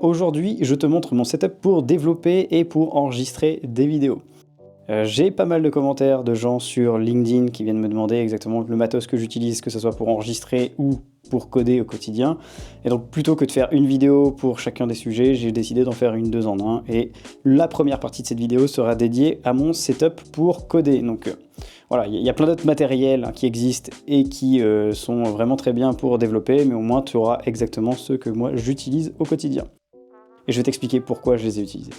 Aujourd'hui, je te montre mon setup pour développer et pour enregistrer des vidéos. J'ai pas mal de commentaires de gens sur LinkedIn qui viennent me demander exactement le matos que j'utilise, que ce soit pour enregistrer ou pour coder au quotidien. Et donc plutôt que de faire une vidéo pour chacun des sujets, j'ai décidé d'en faire une 2 en 1. Et la première partie de cette vidéo sera dédiée à mon setup pour coder. Donc voilà, il y a plein d'autres matériels qui existent et qui sont vraiment très bien pour développer, mais au moins tu auras exactement ceux que moi j'utilise au quotidien. Et je vais t'expliquer pourquoi je les ai utilisés.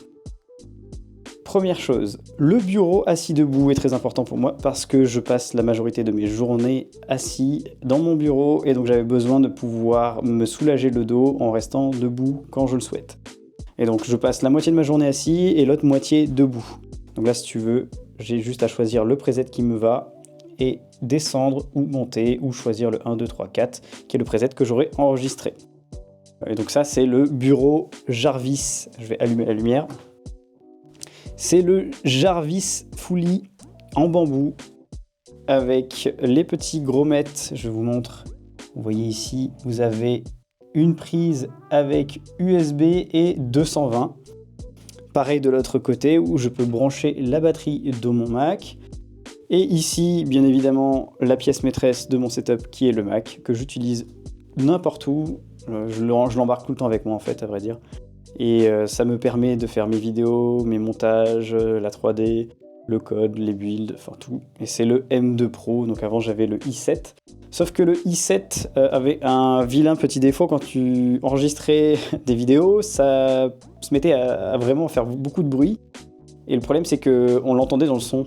Première chose, le bureau assis debout est très important pour moi parce que je passe la majorité de mes journées assis dans mon bureau et donc j'avais besoin de pouvoir me soulager le dos en restant debout quand je le souhaite. Et donc je passe la moitié de ma journée assis et l'autre moitié debout. Donc là si tu veux, j'ai juste à choisir le preset qui me va et descendre ou monter ou choisir le 1, 2, 3, 4 qui est le preset que j'aurai enregistré. Et donc ça c'est le bureau Jarvis, je vais allumer la lumière. C'est le Jarvis Fully en bambou avec les petits grommettes, je vous montre. Vous voyez ici, vous avez une prise avec USB et 220. Pareil de l'autre côté où je peux brancher la batterie de mon Mac. Et ici, bien évidemment, la pièce maîtresse de mon setup qui est le Mac que j'utilise n'importe où. Je l'embarque tout le temps avec moi en fait, à vrai dire. Et ça me permet de faire mes vidéos, mes montages, la 3D, le code, les builds, enfin tout. Et c'est le M2 Pro, donc avant j'avais le i7. Sauf que le i7 avait un vilain petit défaut quand tu enregistrais des vidéos, ça se mettait à vraiment faire beaucoup de bruit. Et le problème c'est qu'on l'entendait dans le son.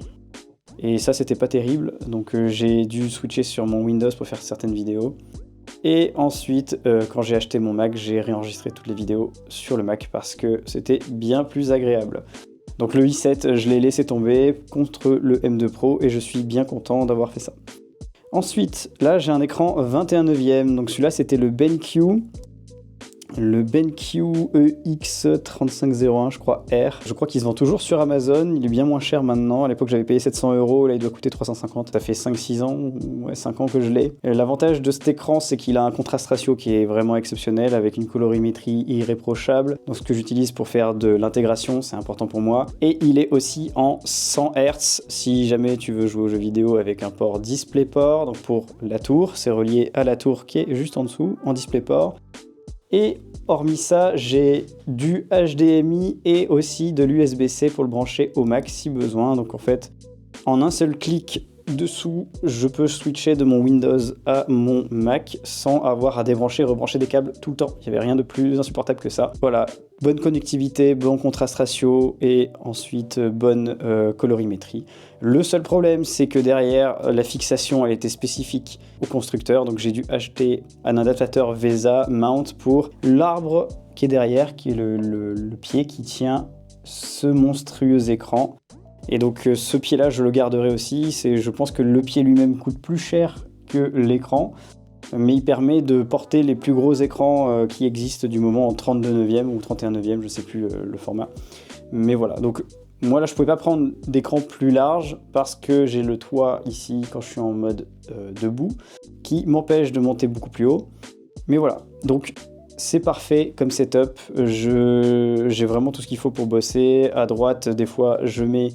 Et ça c'était pas terrible, donc j'ai dû switcher sur mon Windows pour faire certaines vidéos. Et ensuite, quand j'ai acheté mon Mac, j'ai réenregistré toutes les vidéos sur le Mac parce que c'était bien plus agréable. Donc le i7, je l'ai laissé tomber contre le M2 Pro et je suis bien content d'avoir fait ça. Ensuite, là j'ai un écran 21/9, donc celui-là c'était le BenQ. Le BenQ EX3501, je crois R. Je crois qu'il se vend toujours sur Amazon, il est bien moins cher maintenant. À l'époque j'avais payé 700 €, là il doit coûter 350. Ça fait 5-6 ans, ouais 5 ans que je l'ai. L'avantage de cet écran c'est qu'il a un contraste ratio qui est vraiment exceptionnel avec une colorimétrie irréprochable. Donc ce que j'utilise pour faire de l'intégration, c'est important pour moi. Et il est aussi en 100 Hz si jamais tu veux jouer aux jeux vidéo avec un port DisplayPort. Donc pour la tour, c'est relié à la tour qui est juste en dessous en DisplayPort. Et hormis ça, j'ai du HDMI et aussi de l'USB-C pour le brancher au Mac si besoin. Donc en fait, en un seul clic dessous, je peux switcher de mon Windows à mon Mac sans avoir à débrancher, rebrancher des câbles tout le temps. Il n'y avait rien de plus insupportable que ça. Voilà, bonne connectivité, bon contraste ratio et ensuite bonne colorimétrie. Le seul problème, c'est que derrière, la fixation, elle était spécifique au constructeur. Donc j'ai dû acheter un adaptateur VESA mount pour l'arbre qui est derrière, qui est le pied qui tient ce monstrueux écran. Et donc ce pied-là, je le garderai aussi. Je pense que le pied lui-même coûte plus cher que l'écran, mais il permet de porter les plus gros écrans qui existent du moment en 32/9 ou 31/9, je ne sais plus le format. Mais voilà, donc moi là je ne pouvais pas prendre d'écran plus large parce que j'ai le toit ici quand je suis en mode debout qui m'empêche de monter beaucoup plus haut. Mais voilà, donc c'est parfait comme setup, j'ai vraiment tout ce qu'il faut pour bosser. À droite, des fois, je mets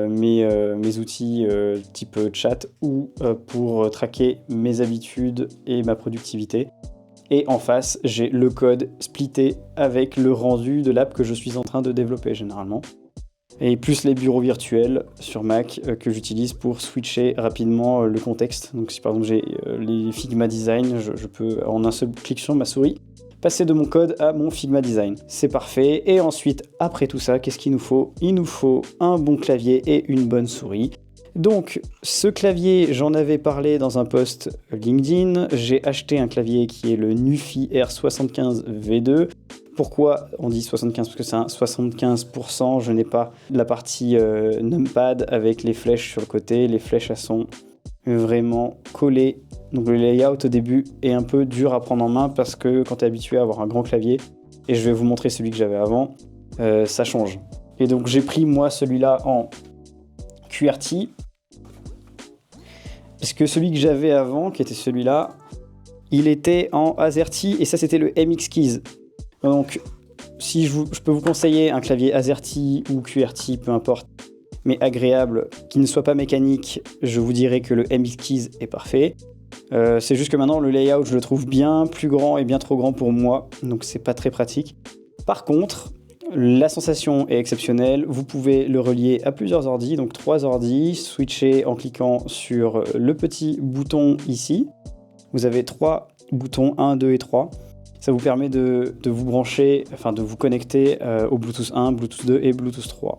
mes outils type chat ou pour traquer mes habitudes et ma productivité. Et en face, j'ai le code splitté avec le rendu de l'app que je suis en train de développer généralement. Et plus les bureaux virtuels sur Mac que j'utilise pour switcher rapidement le contexte. Donc si par exemple j'ai les Figma Design, je peux en un seul clic sur ma souris passer de mon code à mon Figma Design. C'est parfait. Et ensuite, après tout ça, qu'est-ce qu'il nous faut ? Il nous faut un bon clavier et une bonne souris. Donc, ce clavier, j'en avais parlé dans un post LinkedIn. J'ai acheté un clavier qui est le Nufi R75 V2. Pourquoi on dit 75 ? Parce que c'est un 75%. Je n'ai pas la partie numpad avec les flèches sur le côté. Les flèches, elles sont vraiment collées. Donc le layout au début est un peu dur à prendre en main parce que quand tu es habitué à avoir un grand clavier, et je vais vous montrer celui que j'avais avant, ça change. Et donc j'ai pris moi celui-là en QWERTY, parce que celui que j'avais avant, qui était celui-là, il était en AZERTY et ça c'était le MX Keys. Donc si je peux vous conseiller un clavier AZERTY ou QWERTY, peu importe, mais agréable, qui ne soit pas mécanique, je vous dirais que le MX Keys est parfait. C'est juste que maintenant le layout je le trouve bien plus grand et bien trop grand pour moi, donc c'est pas très pratique. Par contre, la sensation est exceptionnelle, vous pouvez le relier à plusieurs ordis, donc 3 ordis, switcher en cliquant sur le petit bouton ici. Vous avez 3 boutons, 1, 2 et 3. Ça vous permet de vous brancher, enfin de vous connecter au Bluetooth 1, Bluetooth 2 et Bluetooth 3.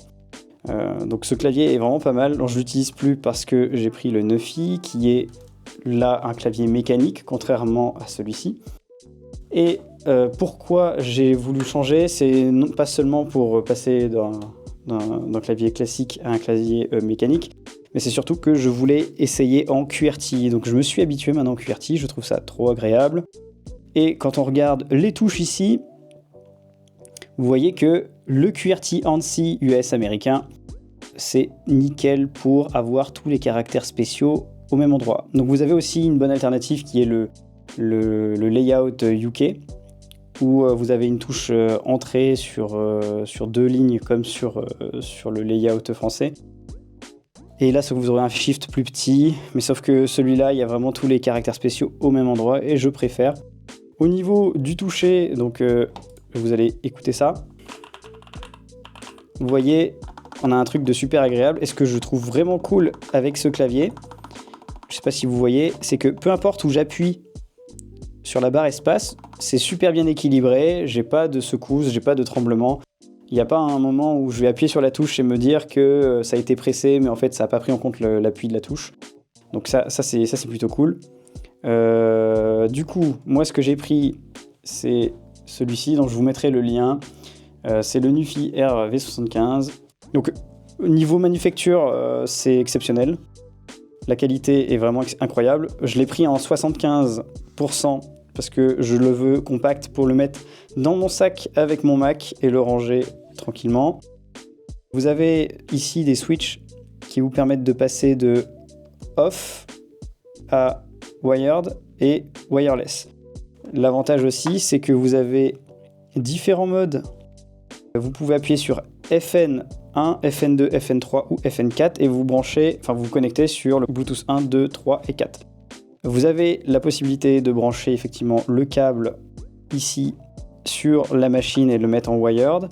Donc ce clavier est vraiment pas mal. Alors, je l'utilise plus parce que j'ai pris le Neufy qui est là un clavier mécanique contrairement à celui-ci. Et pourquoi j'ai voulu changer, c'est pas seulement pour passer d'un clavier classique à un clavier mécanique, mais c'est surtout que je voulais essayer en QWERTY. Donc je me suis habitué maintenant en QWERTY, je trouve ça trop agréable. Et quand on regarde les touches ici, vous voyez que le QWERTY ANSI US américain, c'est nickel pour avoir tous les caractères spéciaux au même endroit. Donc vous avez aussi une bonne alternative qui est le layout UK, où vous avez une touche entrée sur 2 lignes comme sur le layout français. Et là, vous aurez un shift plus petit, mais sauf que celui-là, il y a vraiment tous les caractères spéciaux au même endroit et je préfère. Au niveau du toucher, donc vous allez écouter ça. Vous voyez, on a un truc de super agréable. Et ce que je trouve vraiment cool avec ce clavier, je ne sais pas si vous voyez, c'est que peu importe où j'appuie sur la barre espace, c'est super bien équilibré, j'ai pas de secousse, j'ai pas de tremblement. Il n'y a pas un moment où je vais appuyer sur la touche et me dire que ça a été pressé, mais en fait ça n'a pas pris en compte l'appui de la touche. Donc ça c'est plutôt cool. Du coup, moi ce que j'ai pris, c'est celui-ci, dont je vous mettrai le lien. C'est le Neufy RV75. Donc niveau manufacture, c'est exceptionnel. La qualité est vraiment incroyable. Je l'ai pris en 75% parce que je le veux compact pour le mettre dans mon sac avec mon Mac et le ranger tranquillement. Vous avez ici des switches qui vous permettent de passer de off à wired et wireless. L'avantage aussi, c'est que vous avez différents modes. Vous pouvez appuyer sur FN1, FN2, FN3 ou FN4 et vous vous connectez sur le Bluetooth 1, 2, 3 et 4. Vous avez la possibilité de brancher effectivement le câble ici sur la machine et le mettre en wired.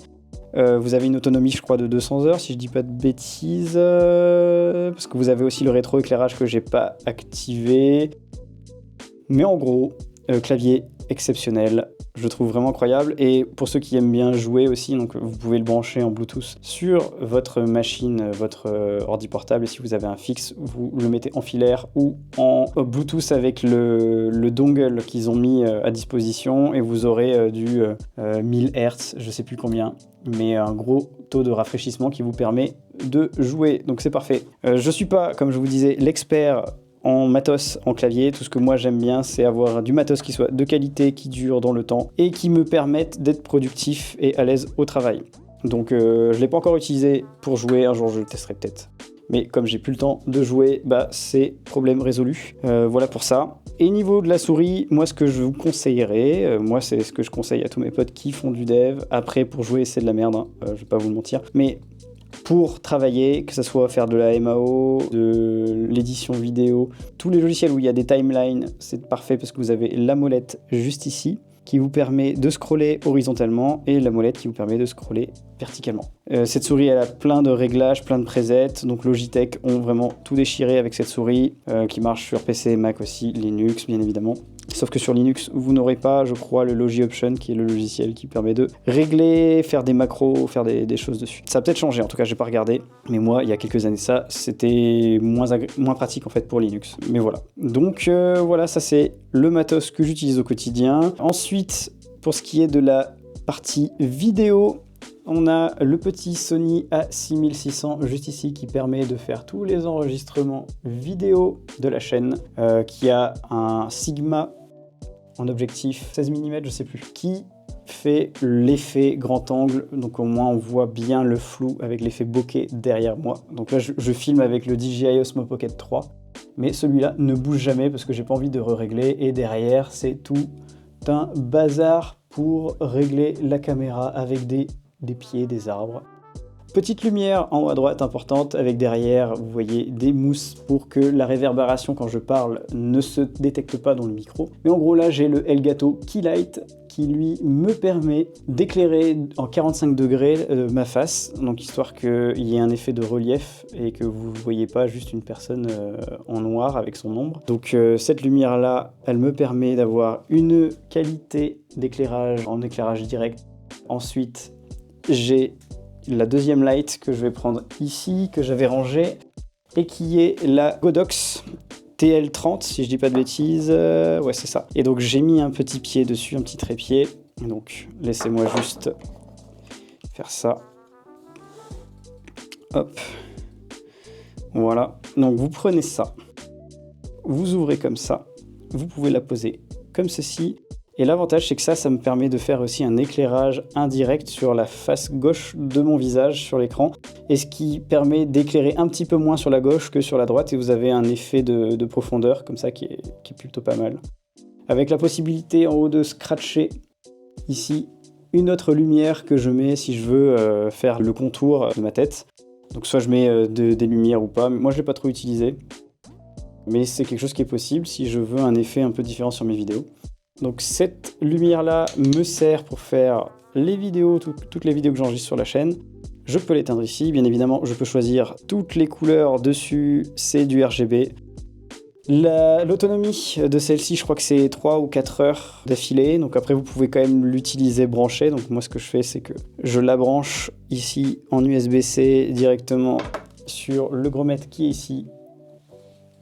Vous avez une autonomie, je crois, de 200 heures, si je dis pas de bêtises, parce que vous avez aussi le rétroéclairage que j'ai pas activé. Mais en gros, clavier exceptionnel, je trouve vraiment incroyable. Et pour ceux qui aiment bien jouer aussi, donc vous pouvez le brancher en Bluetooth sur votre machine, votre ordi portable. Et si vous avez un fixe, vous le mettez en filaire ou en Bluetooth avec le dongle qu'ils ont mis à disposition. Et vous aurez du 1000 Hz, je sais plus combien, mais un gros taux de rafraîchissement qui vous permet de jouer. Donc c'est parfait. Je suis pas, comme je vous disais, l'expert en matos, en clavier. Tout ce que moi j'aime bien, c'est avoir du matos qui soit de qualité, qui dure dans le temps et qui me permette d'être productif et à l'aise au travail. Donc je l'ai pas encore utilisé pour jouer, un jour je le testerai peut-être. Mais comme j'ai plus le temps de jouer, c'est problème résolu. Voilà pour ça. Et niveau de la souris, moi ce que je vous conseillerais, moi c'est ce que je conseille à tous mes potes qui font du dev. Après pour jouer c'est de la merde, je vais pas vous le mentir. Mais pour travailler, que ce soit faire de la MAO, de l'édition vidéo, tous les logiciels où il y a des timelines, c'est parfait parce que vous avez la molette juste ici qui vous permet de scroller horizontalement et la molette qui vous permet de scroller verticalement. Cette souris, elle a plein de réglages, plein de presets, donc Logitech ont vraiment tout déchiré avec cette souris qui marche sur PC, Mac aussi, Linux bien évidemment. Sauf que sur Linux, vous n'aurez pas, je crois, le Logi Option, qui est le logiciel qui permet de régler, faire des macros, faire des choses dessus. Ça a peut-être changé, en tout cas, j'ai pas regardé. Mais moi, il y a quelques années ça, c'était moins pratique, en fait, pour Linux. Mais voilà. Donc, voilà, ça, c'est le matos que j'utilise au quotidien. Ensuite, pour ce qui est de la partie vidéo, on a le petit Sony A6600 juste ici qui permet de faire tous les enregistrements vidéo de la chaîne, qui a un Sigma en objectif 16 mm, je sais plus, qui fait l'effet grand angle, donc au moins on voit bien le flou avec l'effet bokeh derrière moi. Donc là je filme avec le DJI Osmo Pocket 3, mais celui-là ne bouge jamais parce que j'ai pas envie de régler et derrière c'est tout un bazar pour régler la caméra avec des pieds, des arbres. Petite lumière en haut à droite importante, avec derrière, vous voyez, des mousses pour que la réverbération quand je parle ne se détecte pas dans le micro. Mais en gros là, j'ai le Elgato Keylight qui lui me permet d'éclairer en 45 degrés ma face, donc histoire qu'il y ait un effet de relief et que vous ne voyez pas juste une personne en noir avec son ombre. Donc cette lumière là, elle me permet d'avoir une qualité d'éclairage en éclairage direct. Ensuite, j'ai la deuxième light que je vais prendre ici, que j'avais rangée, et qui est la Godox TL30, si je dis pas de bêtises. Ouais, c'est ça. Et donc j'ai mis un petit pied dessus, un petit trépied. Donc laissez-moi juste faire ça. Hop. Voilà. Donc vous prenez ça, vous ouvrez comme ça, vous pouvez la poser comme ceci. Et l'avantage, c'est que ça me permet de faire aussi un éclairage indirect sur la face gauche de mon visage sur l'écran, et ce qui permet d'éclairer un petit peu moins sur la gauche que sur la droite, et vous avez un effet de profondeur comme ça qui est plutôt pas mal. Avec la possibilité en haut de scratcher ici une autre lumière que je mets si je veux faire le contour de ma tête. Donc soit je mets des lumières ou pas, mais moi je l'ai pas trop utilisé. Mais c'est quelque chose qui est possible si je veux un effet un peu différent sur mes vidéos. Donc cette lumière-là me sert pour faire les vidéos, toutes les vidéos que j'enregistre sur la chaîne. Je peux l'éteindre ici, bien évidemment, je peux choisir toutes les couleurs dessus, c'est du RGB. L'autonomie de celle-ci, je crois que c'est 3 ou 4 heures d'affilée, donc après vous pouvez quand même l'utiliser branchée. Donc moi ce que je fais, c'est que je la branche ici en USB-C directement sur le grommet qui est ici.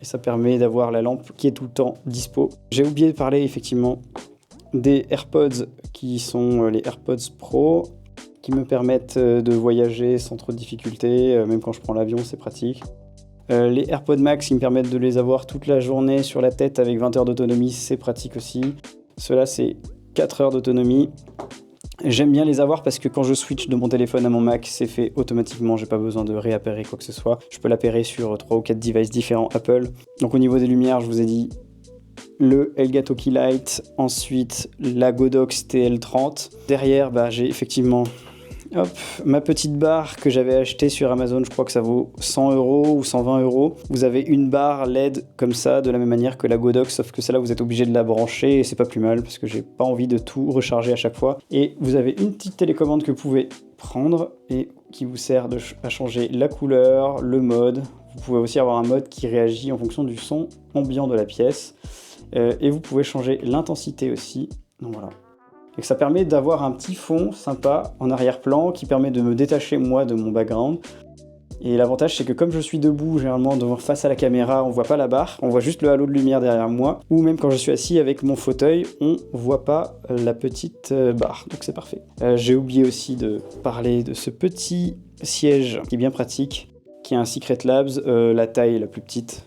Et ça permet d'avoir la lampe qui est tout le temps dispo. J'ai oublié de parler effectivement des AirPods qui sont les AirPods Pro, qui me permettent de voyager sans trop de difficultés, même quand je prends l'avion, c'est pratique. Les AirPods Max qui me permettent de les avoir toute la journée sur la tête avec 20 heures d'autonomie, c'est pratique aussi. Ceux-là, c'est 4 heures d'autonomie. J'aime bien les avoir parce que quand je switch de mon téléphone à mon Mac, c'est fait automatiquement, j'ai pas besoin de réappairer quoi que ce soit. Je peux l'appairer sur 3 ou 4 devices différents Apple. Donc au niveau des lumières, je vous ai dit le Elgato Keylight, ensuite la Godox TL30. Derrière, j'ai effectivement ma petite barre que j'avais achetée sur Amazon, je crois que ça vaut 100 € ou 120 €. Vous avez une barre LED comme ça, de la même manière que la Godox, sauf que celle-là, vous êtes obligé de la brancher et c'est pas plus mal parce que j'ai pas envie de tout recharger à chaque fois. Et vous avez une petite télécommande que vous pouvez prendre et qui vous sert à changer la couleur, le mode. Vous pouvez aussi avoir un mode qui réagit en fonction du son ambiant de la pièce. Et vous pouvez changer l'intensité aussi. Donc voilà. Et que ça permet d'avoir un petit fond sympa en arrière-plan qui permet de me détacher moi de mon background. Et l'avantage, c'est que comme je suis debout, généralement face à la caméra, on voit pas la barre, on voit juste le halo de lumière derrière moi, ou même quand je suis assis avec mon fauteuil, on voit pas la petite barre, donc c'est parfait. J'ai oublié aussi de parler de ce petit siège qui est bien pratique, qui est un Secret Labs, la taille est la plus petite,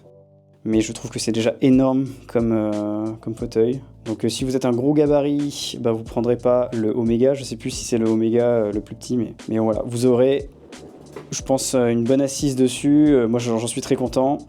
mais je trouve que c'est déjà énorme comme fauteuil. Donc si vous êtes un gros gabarit, vous prendrez pas le Omega, je sais plus si c'est le Omega le plus petit, mais voilà, vous aurez, je pense, une bonne assise dessus. Moi j'en suis très content.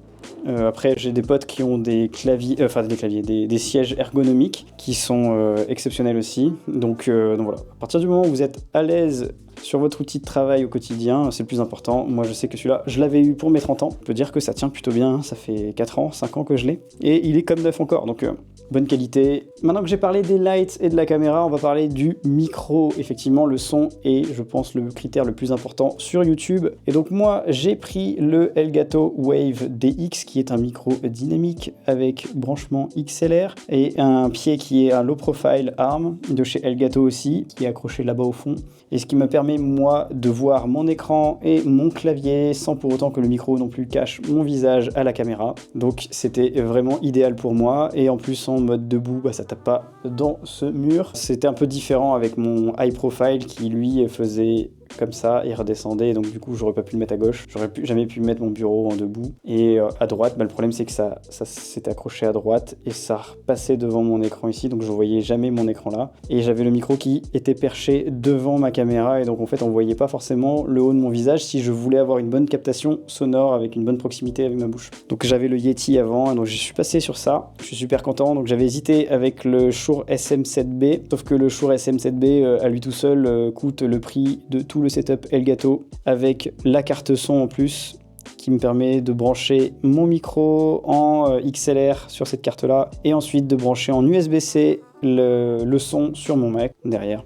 Après j'ai des potes qui ont des claviers, des sièges ergonomiques qui sont exceptionnels aussi. Donc voilà, à partir du moment où vous êtes à l'aise sur votre outil de travail au quotidien, c'est le plus important. Moi je sais que celui-là, je l'avais eu pour mes 30 ans. On peut dire que ça tient plutôt bien, ça fait 4 ans, 5 ans que je l'ai. Et il est comme neuf encore, donc bonne qualité. Maintenant que j'ai parlé des lights et de la caméra, on va parler du micro. Effectivement, le son est, je pense, le critère le plus important sur YouTube. Et donc moi, j'ai pris le Elgato Wave DX, qui est un micro dynamique avec branchement XLR et un pied qui est un low profile arm de chez Elgato aussi, qui est accroché là-bas au fond. Et ce qui me permet, moi, de voir mon écran et mon clavier sans pour autant que le micro non plus cache mon visage à la caméra. Donc c'était vraiment idéal pour moi. Et en plus, en mode debout, ça tape pas dans ce mur. C'était un peu différent avec mon high profile qui, lui, faisait comme ça, et redescendait, et donc du coup j'aurais pas pu le mettre à gauche, j'aurais jamais pu mettre mon bureau en debout. Et à droite, le problème c'est que ça s'était accroché à droite, et ça repassait devant mon écran ici, donc je voyais jamais mon écran là. Et j'avais le micro qui était perché devant ma caméra, et donc en fait on voyait pas forcément le haut de mon visage si je voulais avoir une bonne captation sonore avec une bonne proximité avec ma bouche. Donc j'avais le Yeti avant, donc je suis passé sur ça, je suis super content. Donc j'avais hésité avec le Shure SM7B, sauf que le Shure SM7B à lui tout seul coûte le prix de tout le setup Elgato, avec la carte son en plus, qui me permet de brancher mon micro en XLR sur cette carte là, et ensuite de brancher en USB-C le son sur mon Mac derrière.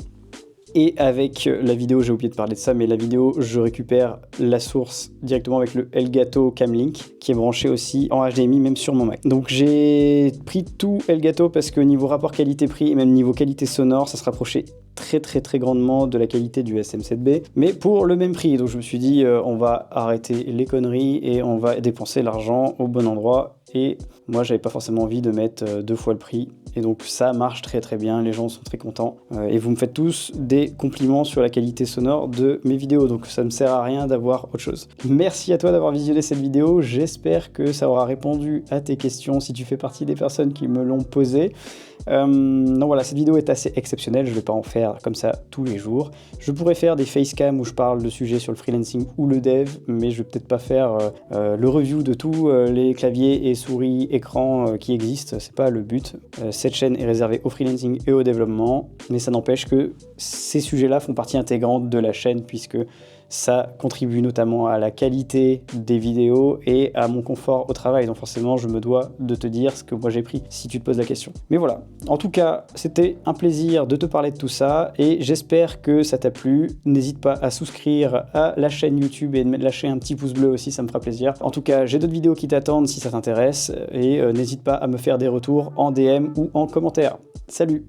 Et avec la vidéo, j'ai oublié de parler de ça, mais la vidéo, je récupère la source directement avec le Elgato Camlink, qui est branché aussi en HDMI, même sur mon Mac. Donc j'ai pris tout Elgato parce que niveau rapport qualité-prix et même niveau qualité sonore, ça se rapprochait très grandement de la qualité du SM7B, mais pour le même prix. Donc je me suis dit, on va arrêter les conneries et on va dépenser l'argent au bon endroit. Et moi, j'avais pas forcément envie de mettre 2 fois le prix. Et donc ça marche très bien, les gens sont très contents. Et vous me faites tous des compliments sur la qualité sonore de mes vidéos, donc ça me sert à rien d'avoir autre chose. Merci à toi d'avoir visionné cette vidéo, j'espère que ça aura répondu à tes questions si tu fais partie des personnes qui me l'ont posé. Donc voilà, cette vidéo est assez exceptionnelle, je ne vais pas en faire comme ça tous les jours. Je pourrais faire des facecam où je parle de sujets sur le freelancing ou le dev, mais je vais peut-être pas faire le review de tous les claviers et souris écran qui existent, c'est pas le but. Cette chaîne est réservée au freelancing et au développement, mais ça n'empêche que ces sujets-là font partie intégrante de la chaîne, puisque ça contribue notamment à la qualité des vidéos et à mon confort au travail. Donc forcément, je me dois de te dire ce que moi j'ai pris si tu te poses la question. Mais voilà, en tout cas, c'était un plaisir de te parler de tout ça et j'espère que ça t'a plu. N'hésite pas à souscrire à la chaîne YouTube et de me lâcher un petit pouce bleu aussi, ça me fera plaisir. En tout cas, j'ai d'autres vidéos qui t'attendent si ça t'intéresse et n'hésite pas à me faire des retours en DM ou en commentaire. Salut!